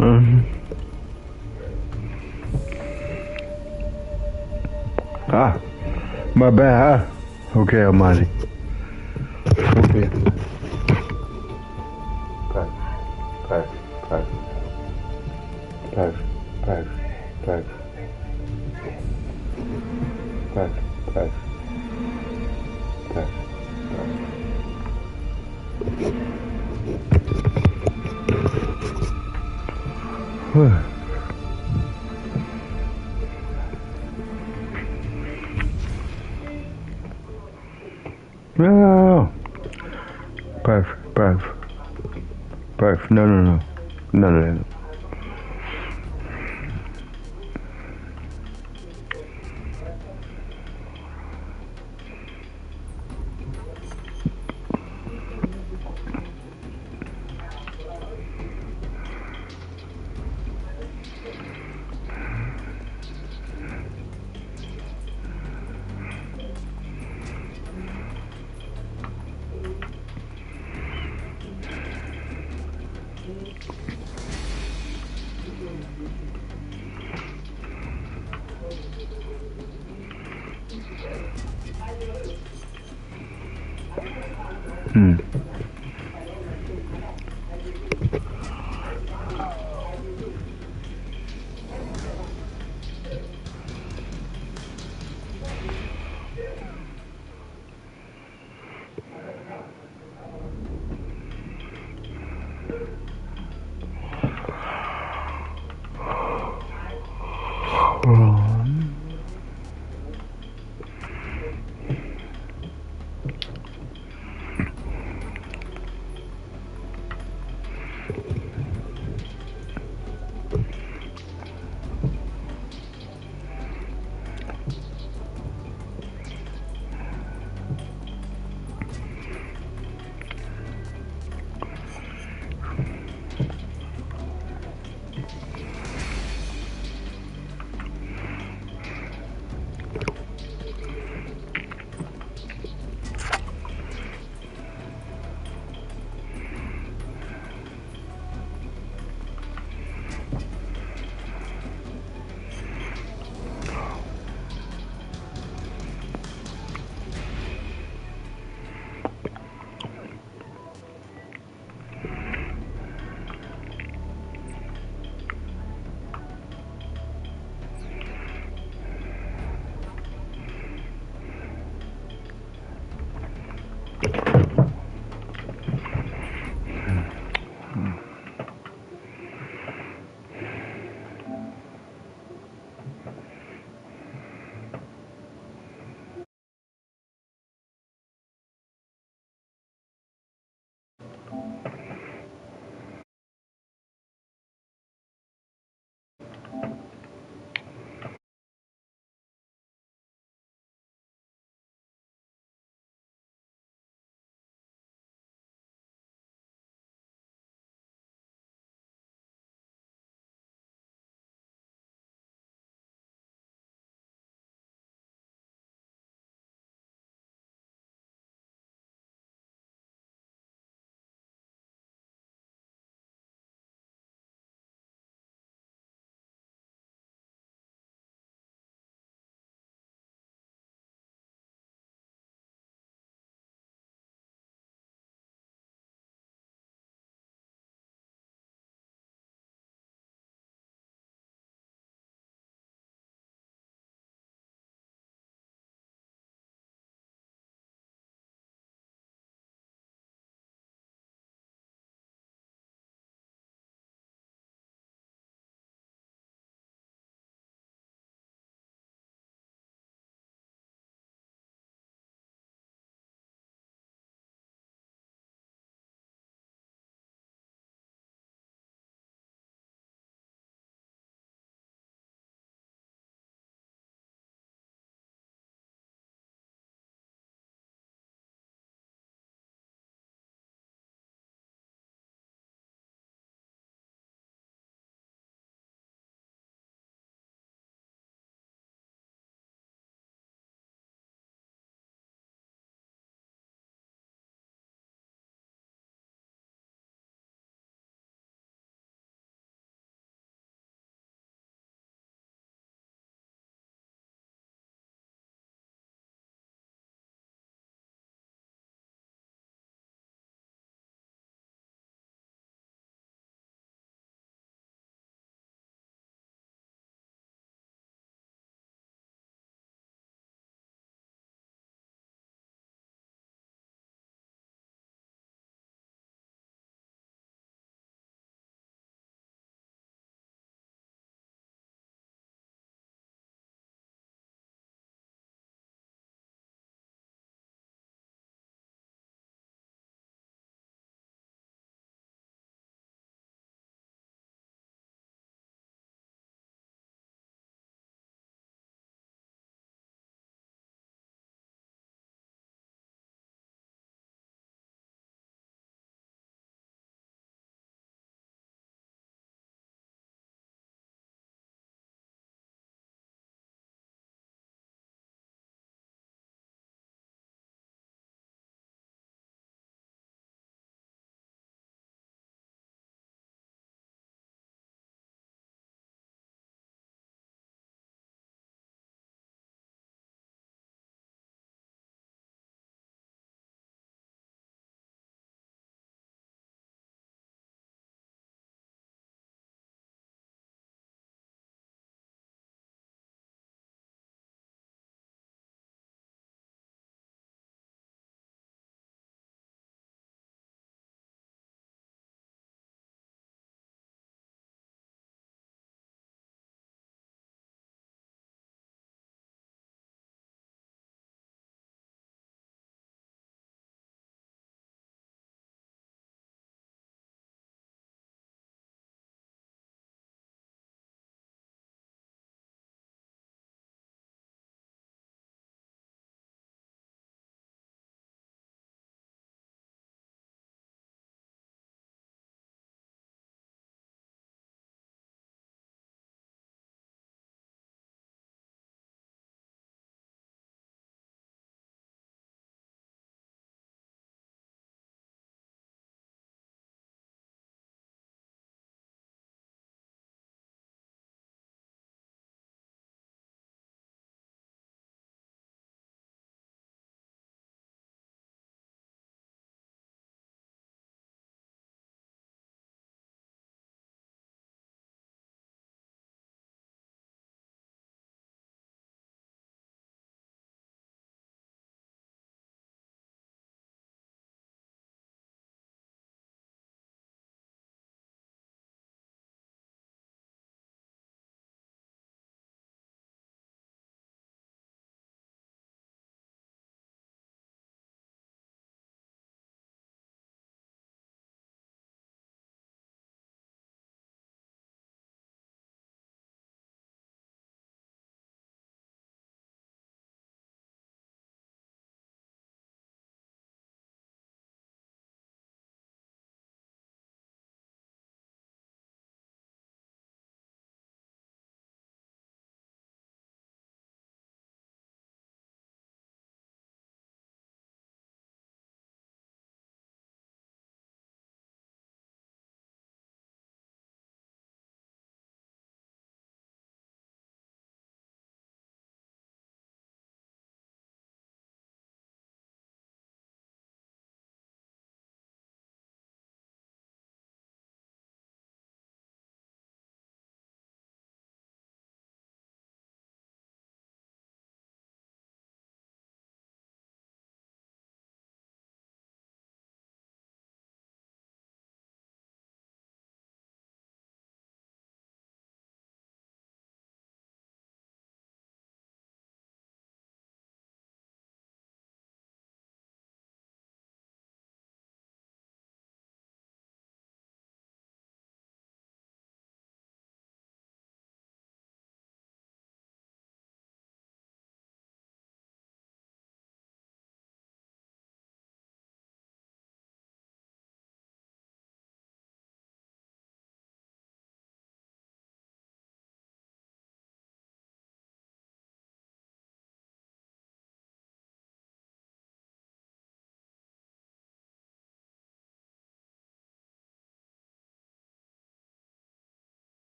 Mhm. Ah, my bad. Okay, Almighty. Okay. Perfect, perfect, perfect, perfect, perfect, perfect, perfect, perfect, perfect, perfect. No. Perfect, perfect, perfect. No, no, no. None of that. Hmm.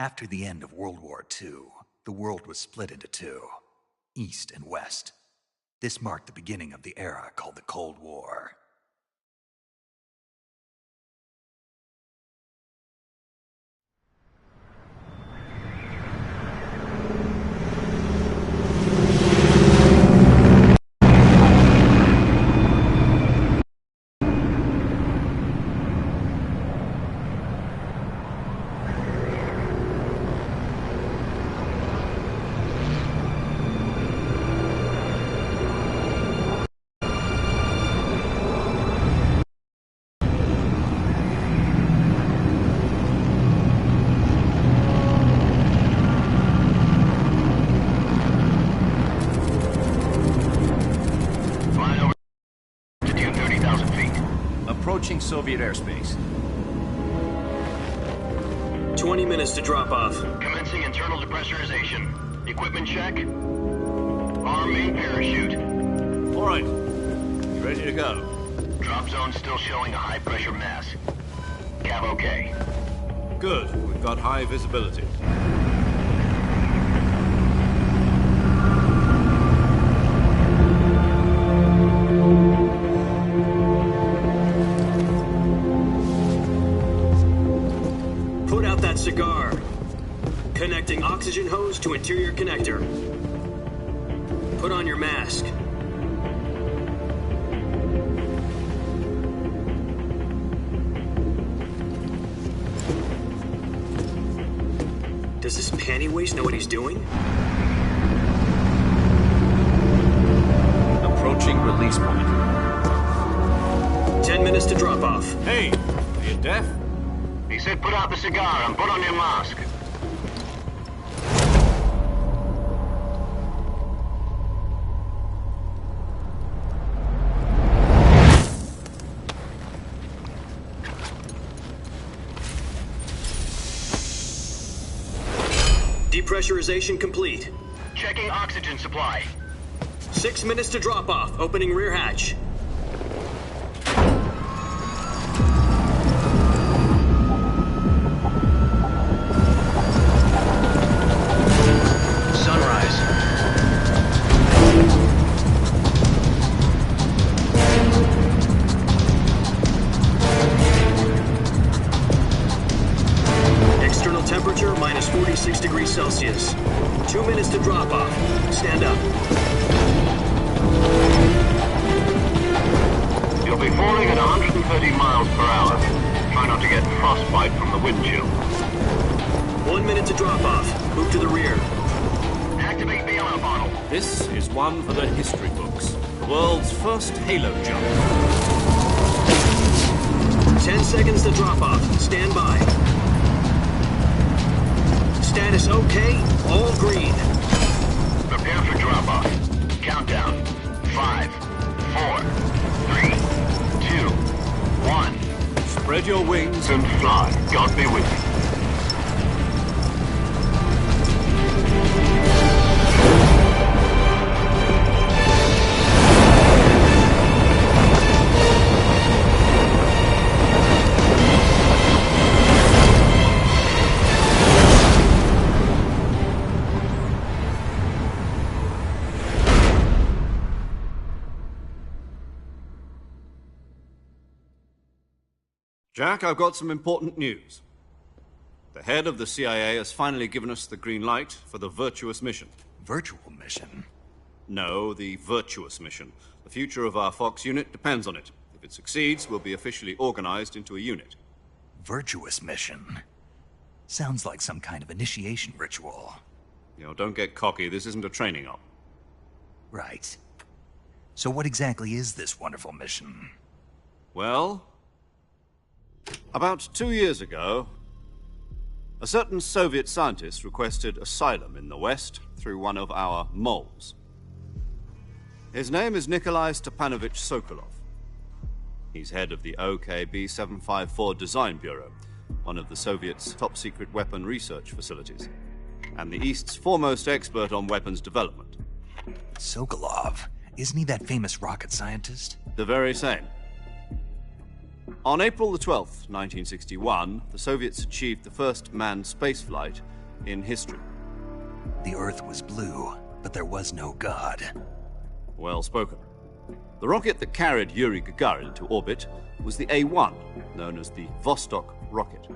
After the end of World War II, the world was split into two, East and West. This marked the beginning of the era called the Cold War. Approaching Soviet airspace. 20 minutes to drop off. Commencing internal depressurization. Equipment check. Arm main parachute. All right. You ready to go? Drop zone still showing a high pressure mass. Cav okay. Good. We've got high visibility. Put out that cigar. Connecting oxygen hose to interior connector. Put on your mask. Does this panty waste know what he's doing? Approaching release point. 10 minutes to drop off. Hey, are you deaf? He said put out the cigar and put on your mask. Depressurization complete. Checking oxygen supply. 6 minutes to drop off. Opening rear hatch. Sunrise. External temperature minus 46 degrees Celsius. 2 minutes to drop off. Stand up. You'll be falling at 130 miles per hour. Try not to get frostbite from the wind chill. 1 minute to drop off. Move to the rear. Activate the alarm bottle. This is one for the history books. The world's first halo jump. 10 seconds to drop off. Stand by. Status okay. All green. Prepare for drop-off. Countdown. 5, 4, 3, 2, 1. Spread your wings And fly. God be with you. Jack, I've got some important news. The head of the CIA has finally given us the green light for the Virtuous mission. Virtual mission? No, the Virtuous mission. The future of our Fox unit depends on it. If it succeeds, we'll be officially organized into a unit. Virtuous mission? Sounds like some kind of initiation ritual. You know, don't get cocky. This isn't a training op. Right. So what exactly is this wonderful mission? Well, about 2 years ago, a certain Soviet scientist requested asylum in the West through one of our moles. His name is Nikolai Stepanovich Sokolov. He's head of the OKB-754 Design Bureau, one of the Soviets' top-secret weapon research facilities, and the East's foremost expert on weapons development. Sokolov? Isn't he that famous rocket scientist? The very same. On April the 12th, 1961, the Soviets achieved the first manned spaceflight in history. The Earth was blue, but there was no God. Well spoken. The rocket that carried Yuri Gagarin into orbit was the A-1, known as the Vostok rocket.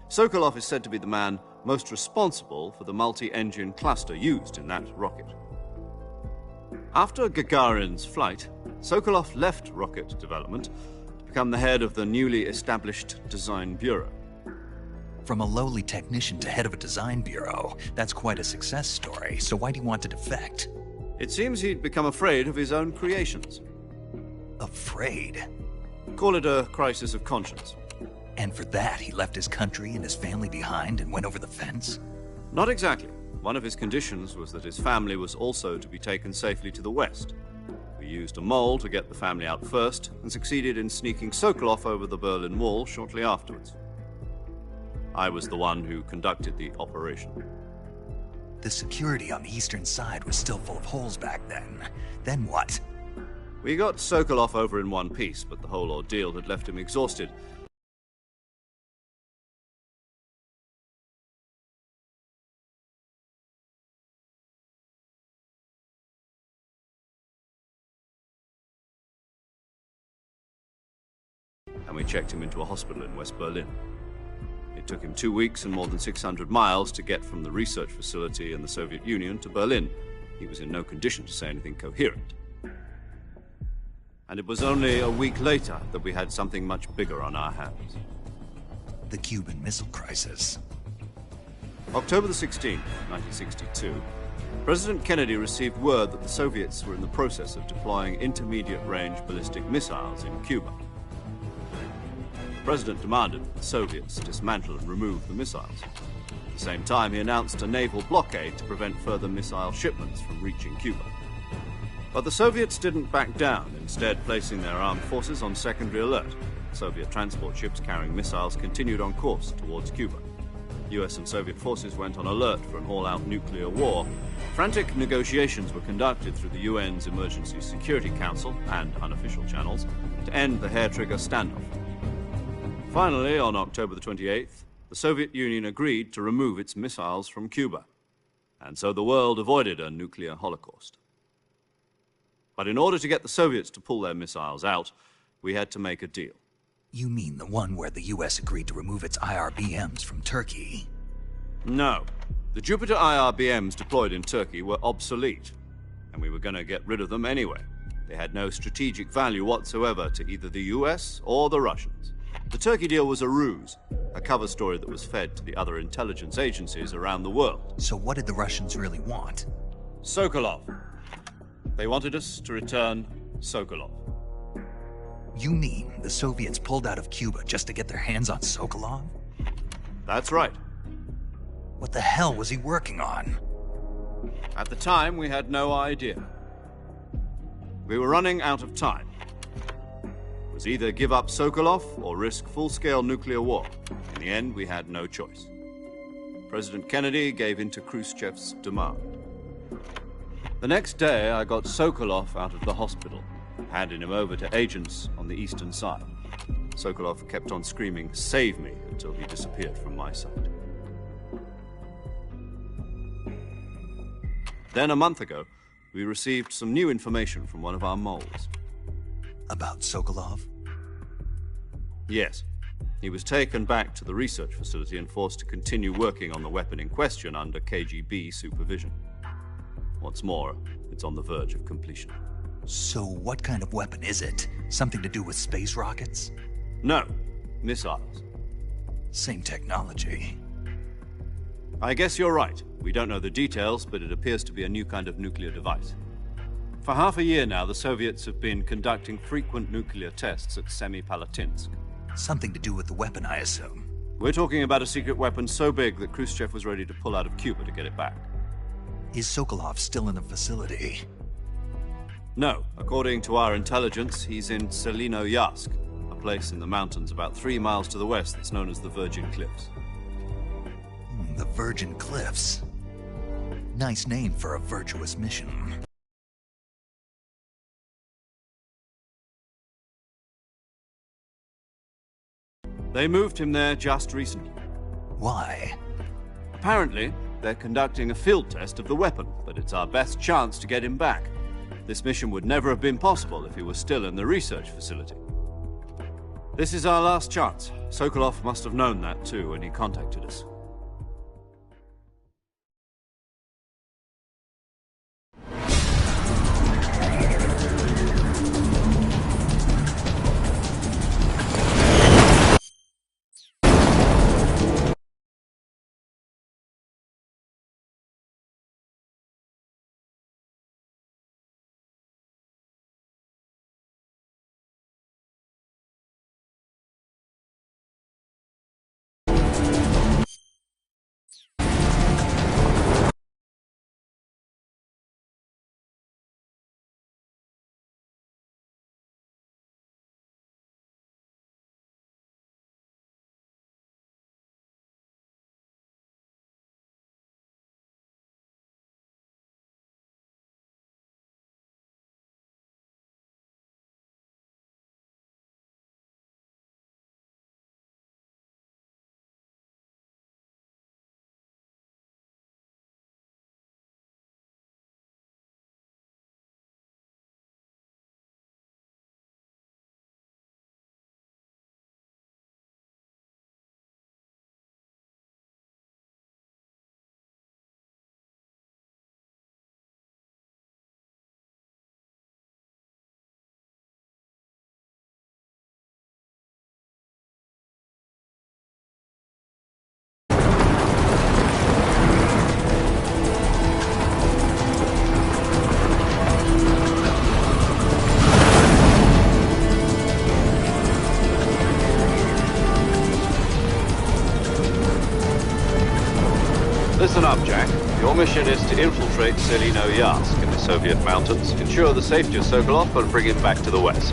Sokolov is said to be the man most responsible for the multi-engine cluster used in that rocket. After Gagarin's flight, Sokolov left rocket development to become the head of the newly established Design Bureau. From a lowly technician to head of a design bureau, that's quite a success story, so why'd he want to defect? It seems he'd become afraid of his own creations. Afraid? Call it a crisis of conscience. And for that, he left his country and his family behind and went over the fence? Not exactly. One of his conditions was that his family was also to be taken safely to the west. We used a mole to get the family out first and succeeded in sneaking Sokolov over the Berlin Wall shortly afterwards. I was the one who conducted the operation. The security on the eastern side was still full of holes back then. Then what? We got Sokolov over in one piece, but the whole ordeal had left him exhausted. And we checked him into a hospital in West Berlin. It took him 2 weeks and more than 600 miles to get from the research facility in the Soviet Union to Berlin. He was in no condition to say anything coherent. And it was only a week later that we had something much bigger on our hands. The Cuban Missile Crisis. October the 16th, 1962, President Kennedy received word that the Soviets were in the process of deploying intermediate-range ballistic missiles in Cuba. The President demanded that the Soviets dismantle and remove the missiles. At the same time, he announced a naval blockade to prevent further missile shipments from reaching Cuba. But the Soviets didn't back down, instead placing their armed forces on secondary alert. Soviet transport ships carrying missiles continued on course towards Cuba. US and Soviet forces went on alert for an all-out nuclear war. Frantic negotiations were conducted through the UN's Emergency Security Council and unofficial channels to end the hair-trigger standoff. Finally, on October the 28th, the Soviet Union agreed to remove its missiles from Cuba, and so the world avoided a nuclear holocaust. But in order to get the Soviets to pull their missiles out, we had to make a deal. You mean the one where the US agreed to remove its IRBMs from Turkey? No. The Jupiter IRBMs deployed in Turkey were obsolete, and we were going to get rid of them anyway. They had no strategic value whatsoever to either the US or the Russians. The Turkey deal was a ruse, a cover story that was fed to the other intelligence agencies around the world. So what did the Russians really want? Sokolov. They wanted us to return Sokolov. You mean the Soviets pulled out of Cuba just to get their hands on Sokolov? That's right. What the hell was he working on? At the time, we had no idea. We were running out of time. It was either give up Sokolov or risk full-scale nuclear war. In the end, we had no choice. President Kennedy gave in to Khrushchev's demand. The next day, I got Sokolov out of the hospital, handing him over to agents on the eastern side. Sokolov kept on screaming, "Save me," until he disappeared from my sight. Then, a month ago, we received some new information from one of our moles. About Sokolov? Yes. He was taken back to the research facility and forced to continue working on the weapon in question under KGB supervision. What's more, it's on the verge of completion. So what kind of weapon is it? Something to do with space rockets? No, missiles. Same technology. I guess you're right. We don't know the details, but it appears to be a new kind of nuclear device. For half a year now, the Soviets have been conducting frequent nuclear tests at Semipalatinsk. Something to do with the weapon, I assume. We're talking about a secret weapon so big that Khrushchev was ready to pull out of Cuba to get it back. Is Sokolov still in the facility? No. According to our intelligence, he's in Selinoyarsk, a place in the mountains about 3 miles to the west that's known as the Virgin Cliffs. The Virgin Cliffs. Nice name for a virtuous mission. They moved him there just recently. Why? Apparently, they're conducting a field test of the weapon, but it's our best chance to get him back. This mission would never have been possible if he was still in the research facility. This is our last chance. Sokolov must have known that too when he contacted us. Listen up, Jack. Your mission is to infiltrate Selino Yask in the Soviet mountains, ensure the safety of Sokolov, and bring him back to the West.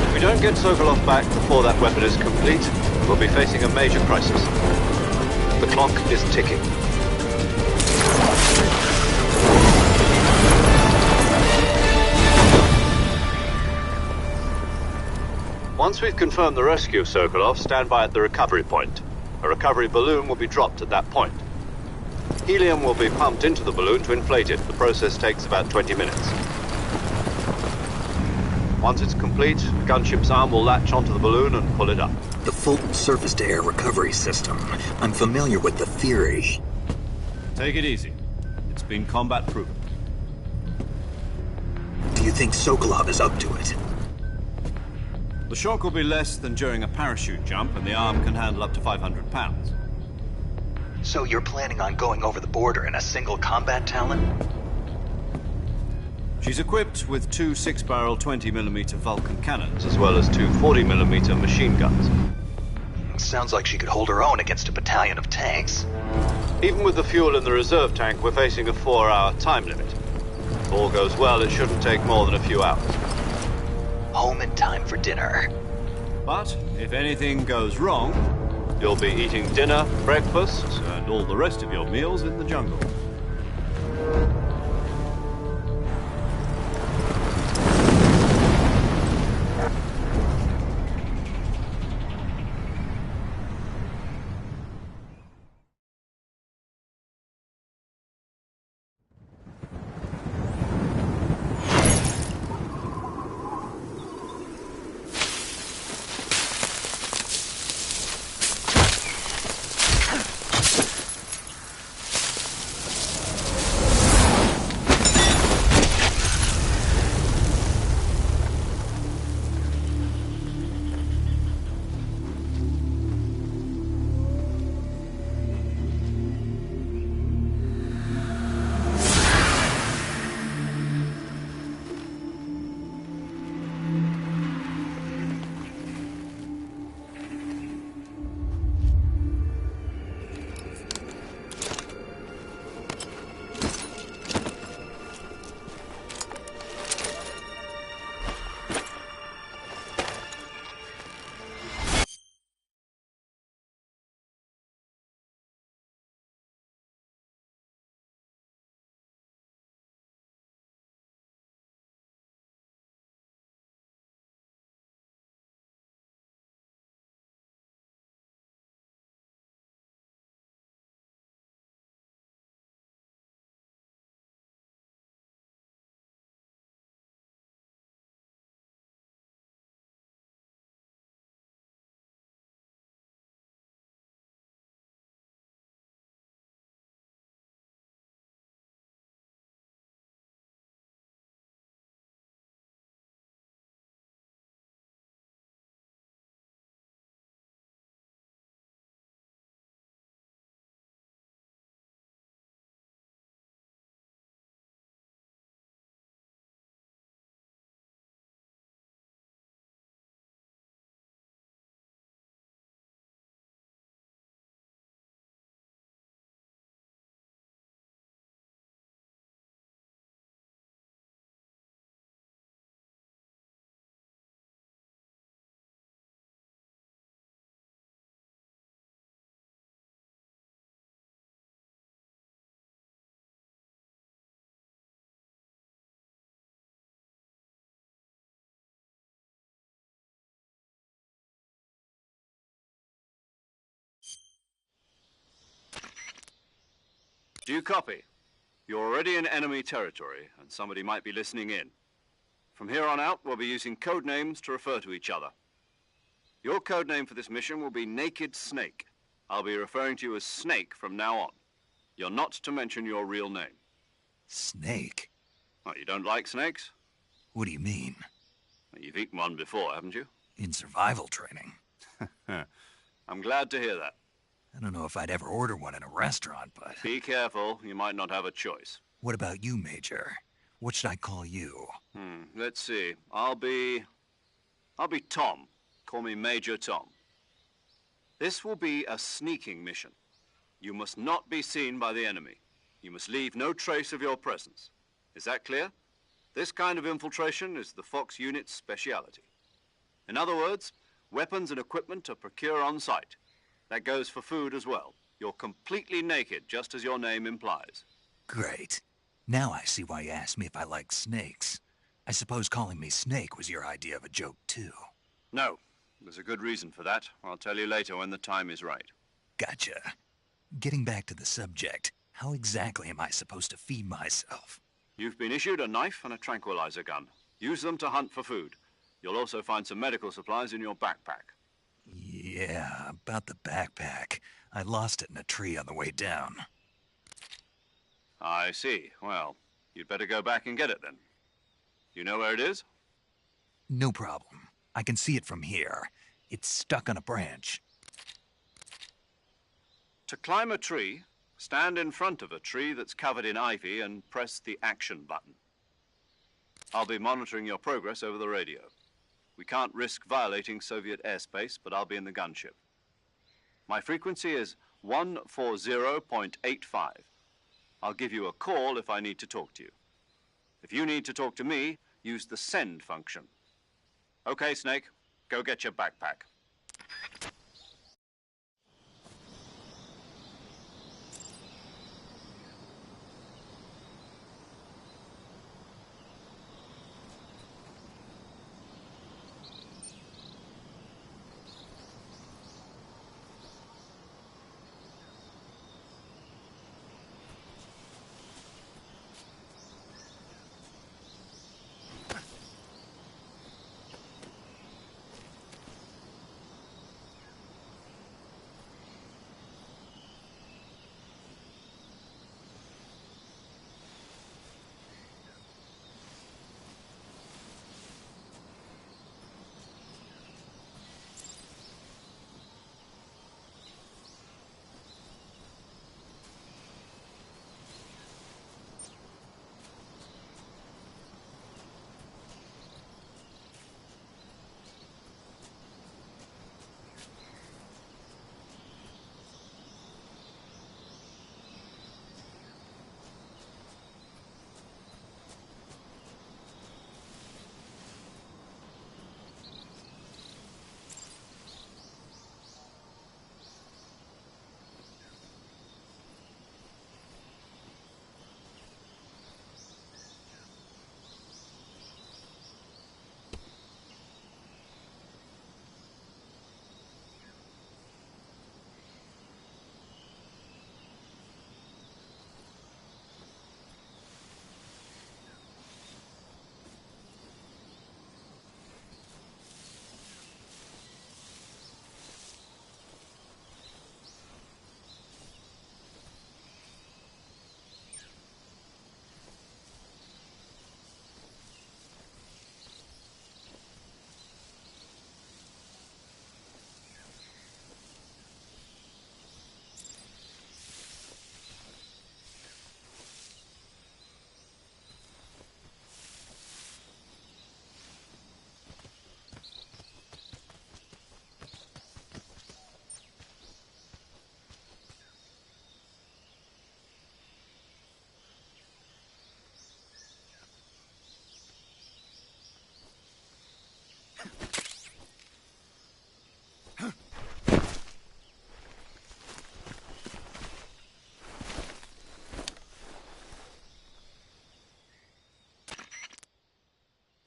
If we don't get Sokolov back before that weapon is complete, we'll be facing a major crisis. The clock is ticking. Once we've confirmed the rescue of Sokolov, stand by at the recovery point. A recovery balloon will be dropped at that point. Helium will be pumped into the balloon to inflate it. The process takes about 20 minutes. Once it's complete, the gunship's arm will latch onto the balloon and pull it up. The Fulton surface-to-air recovery system. I'm familiar with the theory. Take it easy. It's been combat-proven. Do you think Sokolov is up to it? The shock will be less than during a parachute jump, and the arm can handle up to 500 pounds. So you're planning on going over the border in a single combat Talon? She's equipped with two 6-barrel 20mm Vulcan cannons, as well as two 40mm machine guns. Sounds like she could hold her own against a battalion of tanks. Even with the fuel in the reserve tank, we're facing a 4-hour time limit. If all goes well, it shouldn't take more than a few hours. Home in time for dinner. But if anything goes wrong, you'll be eating dinner, breakfast, and all the rest of your meals in the jungle. Do you copy? You're already in enemy territory, and somebody might be listening in. From here on out, we'll be using code names to refer to each other. Your code name for this mission will be Naked Snake. I'll be referring to you as Snake from now on. You're not to mention your real name. Snake? Oh, you don't like snakes? What do you mean? Well, you've eaten one before, haven't you? In survival training? I'm glad to hear that. I don't know if I'd ever order one in a restaurant, but... Be careful, you might not have a choice. What about you, Major? What should I call you? Let's see. I'll be Tom. Call me Major Tom. This will be a sneaking mission. You must not be seen by the enemy. You must leave no trace of your presence. Is that clear? This kind of infiltration is the Fox unit's speciality. In other words, weapons and equipment are procured on site. That goes for food as well. You're completely naked, just as your name implies. Great. Now I see why you asked me if I like snakes. I suppose calling me Snake was your idea of a joke, too. No. There's a good reason for that. I'll tell you later when the time is right. Gotcha. Getting back to the subject, how exactly am I supposed to feed myself? You've been issued a knife and a tranquilizer gun. Use them to hunt for food. You'll also find some medical supplies in your backpack. Yeah, about the backpack. I lost it in a tree on the way down. I see. Well, you'd better go back and get it then. You know where it is? No problem. I can see it from here. It's stuck on a branch. To climb a tree, stand in front of a tree that's covered in ivy and press the action button. I'll be monitoring your progress over the radio. We can't risk violating Soviet airspace, but I'll be in the gunship. My frequency is 140.85. I'll give you a call if I need to talk to you. If you need to talk to me, use the send function. Okay, Snake, go get your backpack.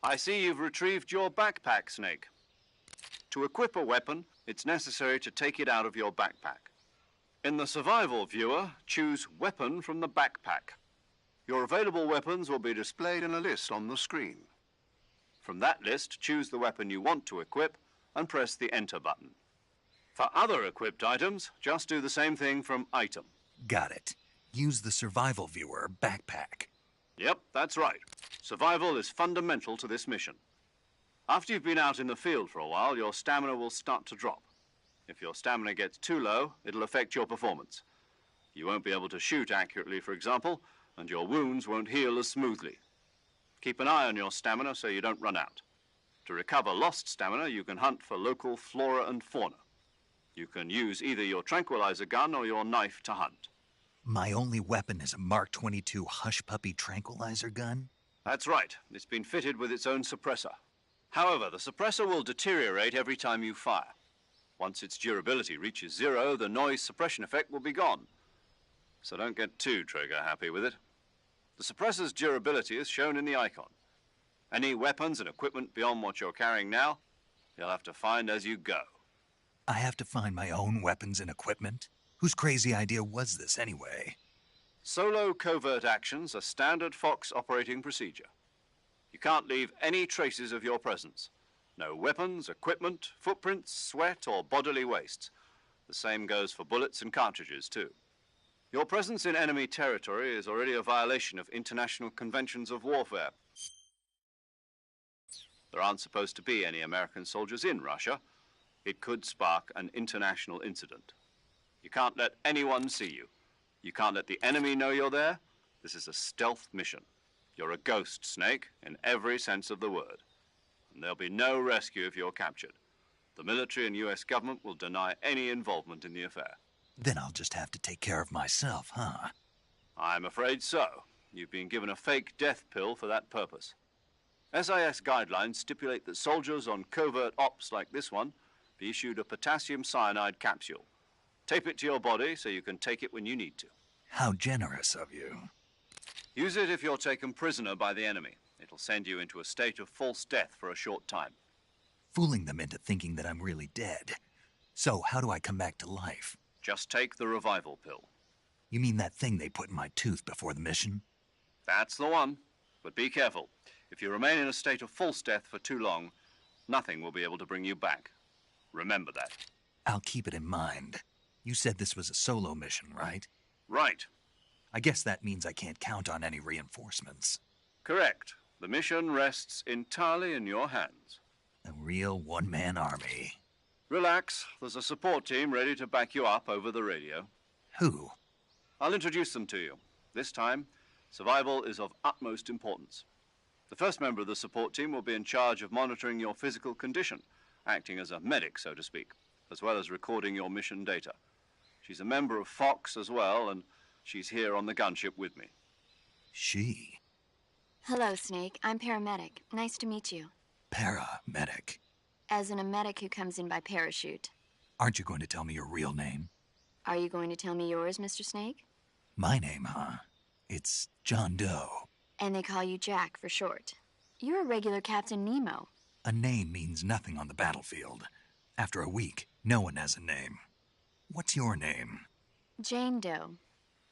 I see you've retrieved your backpack, Snake. To equip a weapon, it's necessary to take it out of your backpack. In the survival viewer, choose Weapon from the backpack. Your available weapons will be displayed in a list on the screen. From that list, choose the weapon you want to equip and press the Enter button. For other equipped items, just do the same thing from Item. Got it. Use the survival viewer backpack. Yep, that's right. Survival is fundamental to this mission. After you've been out in the field for a while, your stamina will start to drop. If your stamina gets too low, it'll affect your performance. You won't be able to shoot accurately, for example, and your wounds won't heal as smoothly. Keep an eye on your stamina so you don't run out. To recover lost stamina, you can hunt for local flora and fauna. You can use either your tranquilizer gun or your knife to hunt. My only weapon is a Mark 22 Hush Puppy tranquilizer gun? That's right. It's been fitted with its own suppressor. However, the suppressor will deteriorate every time you fire. Once its durability reaches 0, the noise suppression effect will be gone. So don't get too trigger happy with it. The suppressor's durability is shown in the icon. Any weapons and equipment beyond what you're carrying now, you'll have to find as you go. I have to find my own weapons and equipment? Whose crazy idea was this anyway? Solo covert actions are standard Fox operating procedure. You can't leave any traces of your presence. No weapons, equipment, footprints, sweat, or bodily waste. The same goes for bullets and cartridges, too. Your presence in enemy territory is already a violation of international conventions of warfare. There aren't supposed to be any American soldiers in Russia. It could spark an international incident. You can't let anyone see you. You can't let the enemy know you're there. This is a stealth mission. You're a ghost, Snake, in every sense of the word. And there'll be no rescue if you're captured. The military and US government will deny any involvement in the affair. Then I'll just have to take care of myself, huh? I'm afraid so. You've been given a fake death pill for that purpose. SIS guidelines stipulate that soldiers on covert ops like this one be issued a potassium cyanide capsule. Tape it to your body so you can take it when you need to. How generous of you. Use it if you're taken prisoner by the enemy. It'll send you into a state of false death for a short time. Fooling them into thinking that I'm really dead. So how do I come back to life? Just take the revival pill. You mean that thing they put in my tooth before the mission? That's the one. But be careful. If you remain in a state of false death for too long, nothing will be able to bring you back. Remember that. I'll keep it in mind. You said this was a solo mission, right? Right. I guess that means I can't count on any reinforcements. Correct. The mission rests entirely in your hands. A real one-man army. Relax. There's a support team ready to back you up over the radio. Who? I'll introduce them to you. This time, survival is of utmost importance. The first member of the support team will be in charge of monitoring your physical condition, acting as a medic, so to speak, as well as recording your mission data. She's a member of Fox as well, and she's here on the gunship with me. She? Hello, Snake. I'm paramedic. Nice to meet you. Paramedic. As in a medic who comes in by parachute. Aren't you going to tell me your real name? Are you going to tell me yours, Mr. Snake? My name, huh? It's John Doe. And they call you Jack for short. You're a regular Captain Nemo. A name means nothing on the battlefield. After a week, no one has a name. What's your name? Jane Doe.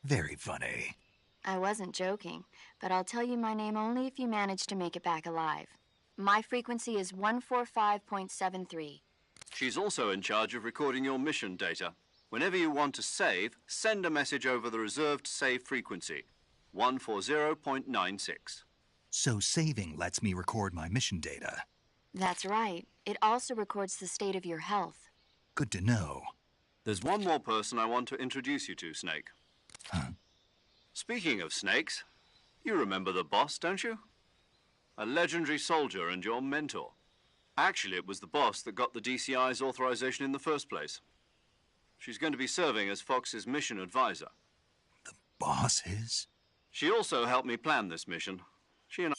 Very funny. I wasn't joking, but I'll tell you my name only if you manage to make it back alive. My frequency is 145.73. She's also in charge of recording your mission data. Whenever you want to save, send a message over the reserved save frequency, 140.96. So saving lets me record my mission data. That's right. It also records the state of your health. Good to know. There's one more person I want to introduce you to, Snake. Huh? Speaking of snakes, you remember the boss, don't you? A legendary soldier and your mentor. Actually, it was the boss that got the DCI's authorization in the first place. She's going to be serving as Fox's mission advisor. The boss is? She also helped me plan this mission. She and I...